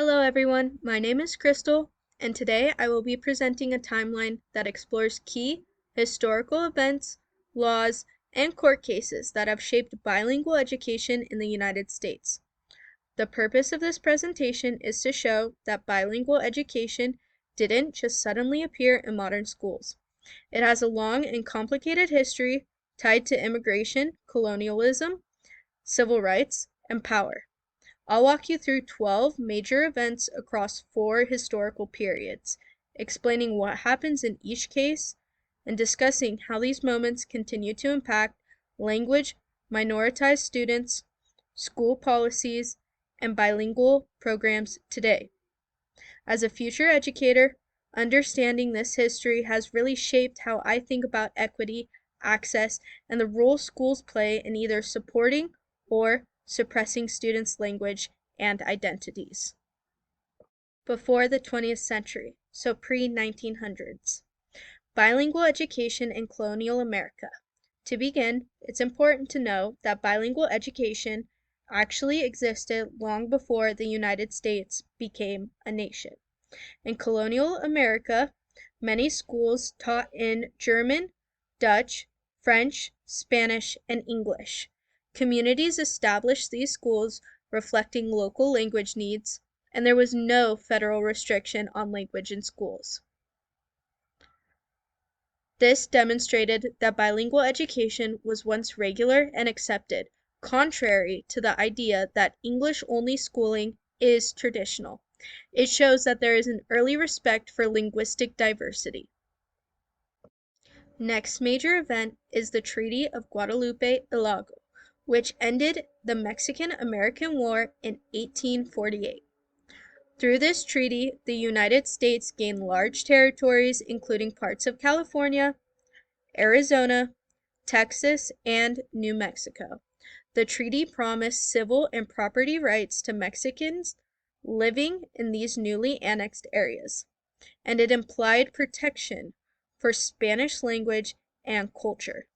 Hello everyone, my name is Crystal, and today I will be presenting a timeline that explores key historical events, laws, and court cases that have shaped bilingual education in the United States. The purpose of this presentation is to show that bilingual education didn't just suddenly appear in modern schools. It has a long and complicated history tied to immigration, colonialism, civil rights, and power. I'll walk you through 12 major events across 4 historical periods, explaining what happens in each case and discussing how these moments continue to impact language, minoritized students, school policies, and bilingual programs today. As a future educator, understanding this history has really shaped how I think about equity, access, and the role schools play in either supporting or suppressing students' language and identities. Before the 20th century, so pre-1900s. Bilingual education in colonial America. To begin, it's important to know that bilingual education actually existed long before the United States became a nation. In colonial America, many schools taught in German, Dutch, French, Spanish, and English. Communities established these schools reflecting local language needs, and there was no federal restriction on language in schools. This demonstrated that bilingual education was once regular and accepted, contrary to the idea that English-only schooling is traditional. It shows that there is an early respect for linguistic diversity. Next major event is the Treaty of Guadalupe Hidalgo, which ended the Mexican-American War in 1848. Through this treaty, the United States gained large territories, including parts of California, Arizona, Texas, and New Mexico. The treaty promised civil and property rights to Mexicans living in these newly annexed areas, and it implied protection for Spanish language and culture.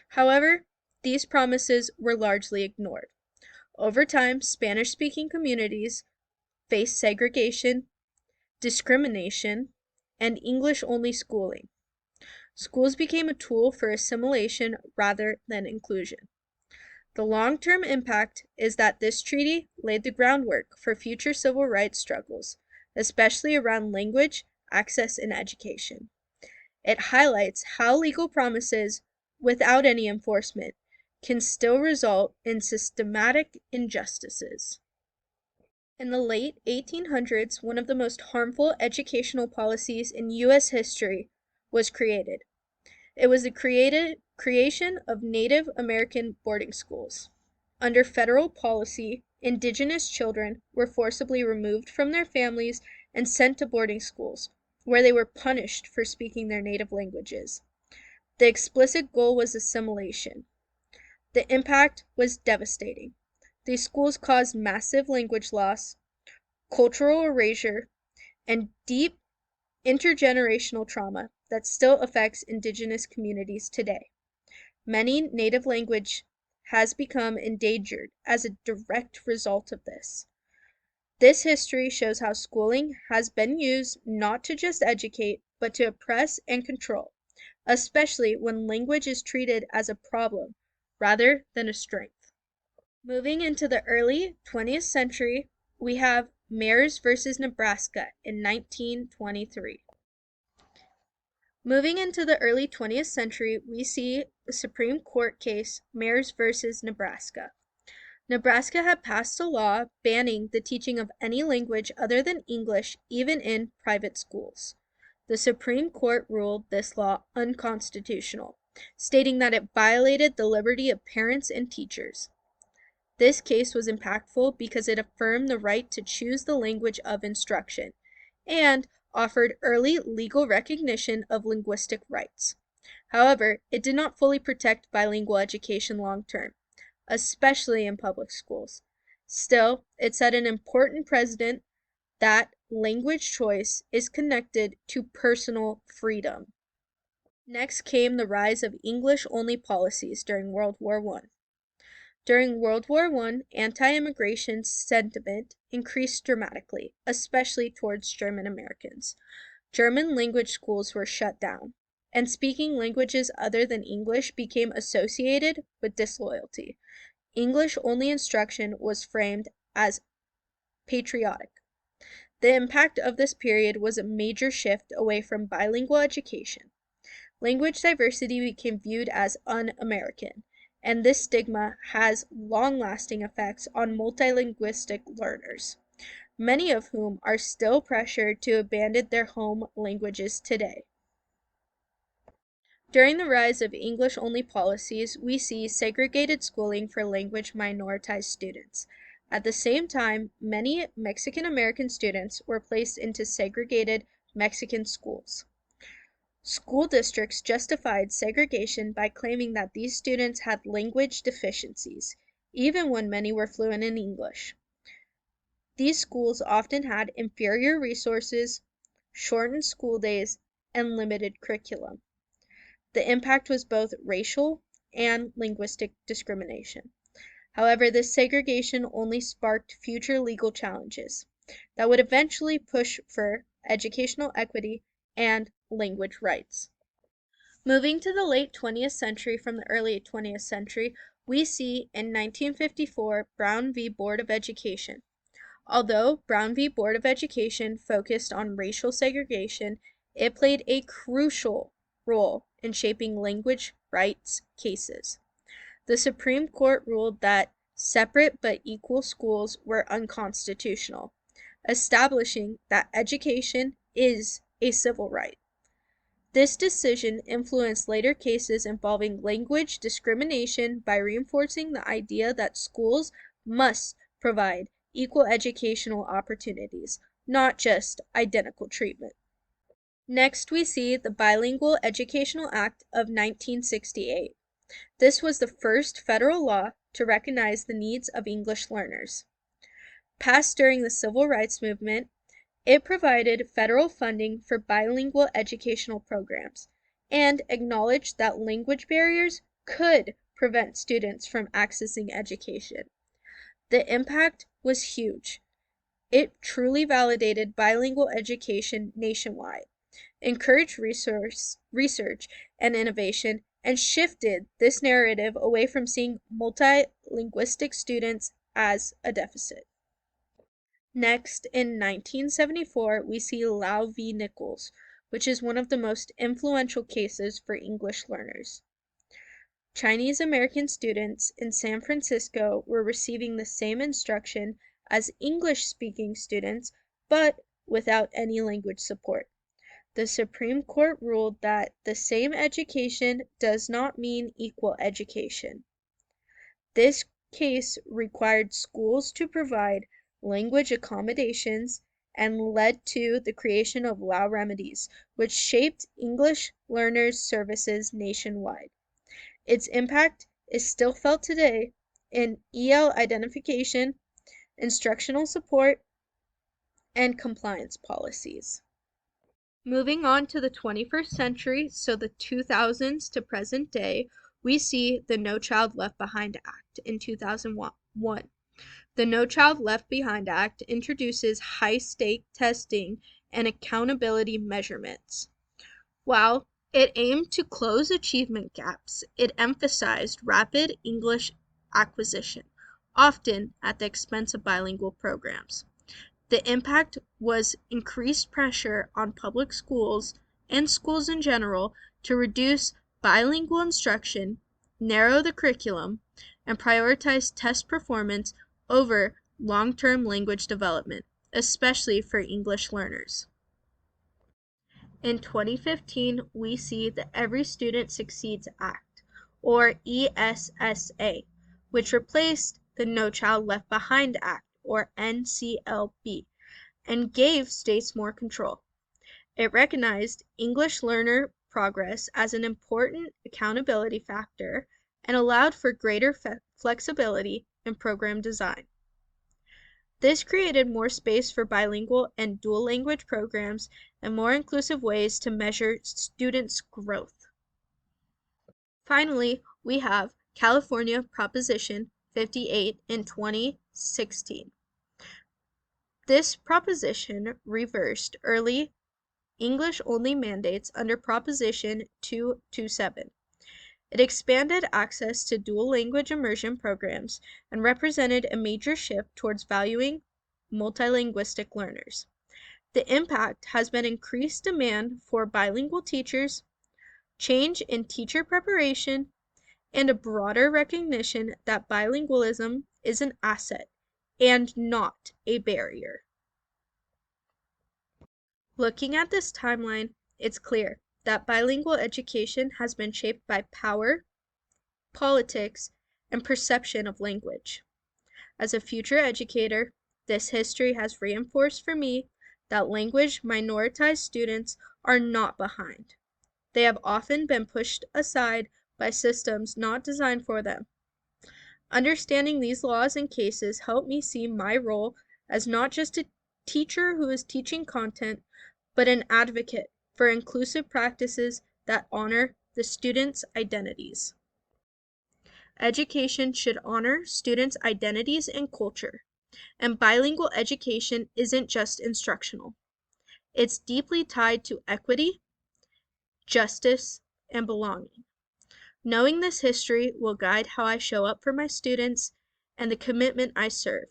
However, these promises were largely ignored. Over time, Spanish-speaking communities faced segregation, discrimination, and English-only schooling. Schools became a tool for assimilation rather than inclusion. The long-term impact is that this treaty laid the groundwork for future civil rights struggles, especially around language, access, and education. It highlights how legal promises, without any enforcement, can still result in systematic injustices. In the late 1800s, one of the most harmful educational policies in U.S. history was created. It was the creation of Native American boarding schools. Under federal policy, indigenous children were forcibly removed from their families and sent to boarding schools, where they were punished for speaking their native languages. The explicit goal was assimilation. The impact was devastating. These schools caused massive language loss, cultural erasure, and deep intergenerational trauma that still affects indigenous communities today. Many native language has become endangered as a direct result of this. This history shows how schooling has been used not to just educate, but to oppress and control, especially when language is treated as a problem rather than a strength. Moving into the early 20th century, we have Mayers versus Nebraska in 1923. Moving into the early 20th century, we see the Supreme Court case Mayers versus Nebraska. Nebraska had passed a law banning the teaching of any language other than English, even in private schools. The Supreme Court ruled this law unconstitutional, stating that it violated the liberty of parents and teachers. This case was impactful because it affirmed the right to choose the language of instruction and offered early legal recognition of linguistic rights. However, it did not fully protect bilingual education long term, especially in public schools. Still, it set an important precedent that language choice is connected to personal freedom. Next came the rise of English-only policies during World War I. During World War I, anti-immigration sentiment increased dramatically, especially towards German Americans. German language schools were shut down, and speaking languages other than English became associated with disloyalty. English-only instruction was framed as patriotic. The impact of this period was a major shift away from bilingual education. Language diversity became viewed as un-American, and this stigma has long-lasting effects on multilinguistic learners, many of whom are still pressured to abandon their home languages today. During the rise of English-only policies, we see segregated schooling for language minoritized students. At the same time, many Mexican American students were placed into segregated Mexican schools. School districts justified segregation by claiming that these students had language deficiencies, even when many were fluent in English. These schools often had inferior resources, shortened school days, and limited curriculum. The impact was both racial and linguistic discrimination. However, this segregation only sparked future legal challenges that would eventually push for educational equity and language rights. Moving to the late 20th century from the early 20th century, we see in 1954 Brown v. Board of Education. Although Brown v. Board of Education focused on racial segregation, it played a crucial role in shaping language rights cases. The Supreme Court ruled that separate but equal schools were unconstitutional, establishing that education is a civil right. This decision influenced later cases involving language discrimination by reinforcing the idea that schools must provide equal educational opportunities, not just identical treatment. Next, we see the Bilingual Educational Act of 1968. This was the first federal law to recognize the needs of English learners. Passed during the Civil Rights Movement, it provided federal funding for bilingual educational programs and acknowledged that language barriers could prevent students from accessing education. The impact was huge. It truly validated bilingual education nationwide, encouraged research and innovation, and shifted this narrative away from seeing multilinguistic students as a deficit. Next, in 1974, we see Lau v. Nichols, which is one of the most influential cases for English learners. Chinese American students in San Francisco were receiving the same instruction as English-speaking students, but without any language support. The Supreme Court ruled that the same education does not mean equal education. This case required schools to provide language accommodations and led to the creation of Lau Remedies, which shaped English learners' services nationwide. Its impact is still felt today in EL identification, instructional support, and compliance policies. Moving on to the 21st century, so the 2000s to present day, we see the No Child Left Behind Act in 2001. The No Child Left Behind Act introduces high-stake testing and accountability measurements. While it aimed to close achievement gaps, it emphasized rapid English acquisition, often at the expense of bilingual programs. The impact was increased pressure on public schools and schools in general to reduce bilingual instruction, narrow the curriculum, and prioritize test performance over long-term language development, especially for English learners. In 2015, we see the Every Student Succeeds Act, or ESSA, which replaced the No Child Left Behind Act, or NCLB, and gave states more control. It recognized English learner progress as an important accountability factor and allowed for greater flexibility in program design. This created more space for bilingual and dual language programs and more inclusive ways to measure students' growth. Finally, we have California Proposition 58 in 2016. This proposition reversed early English-only mandates under Proposition 227. It expanded access to dual language immersion programs and represented a major shift towards valuing multilingualistic learners. The impact has been increased demand for bilingual teachers, change in teacher preparation, and a broader recognition that bilingualism is an asset and not a barrier. Looking at this timeline, it's clear that bilingual education has been shaped by power, politics, and perception of language. As a future educator, this history has reinforced for me that language minoritized students are not behind. They have often been pushed aside by systems not designed for them. Understanding these laws and cases help me see my role as not just a teacher who is teaching content, but an advocate for inclusive practices that honor the students' identities. Education should honor students' identities and culture, and bilingual education isn't just instructional. It's deeply tied to equity, justice, and belonging. Knowing this history will guide how I show up for my students and the commitment I serve.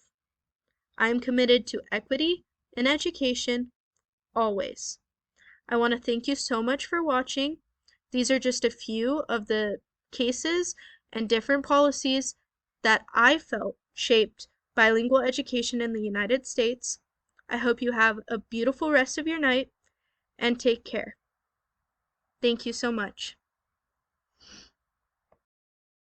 I am committed to equity in education, always. I want to thank you so much for watching. These are just a few of the cases and different policies that I felt shaped bilingual education in the United States. I hope you have a beautiful rest of your night and take care. Thank you so much.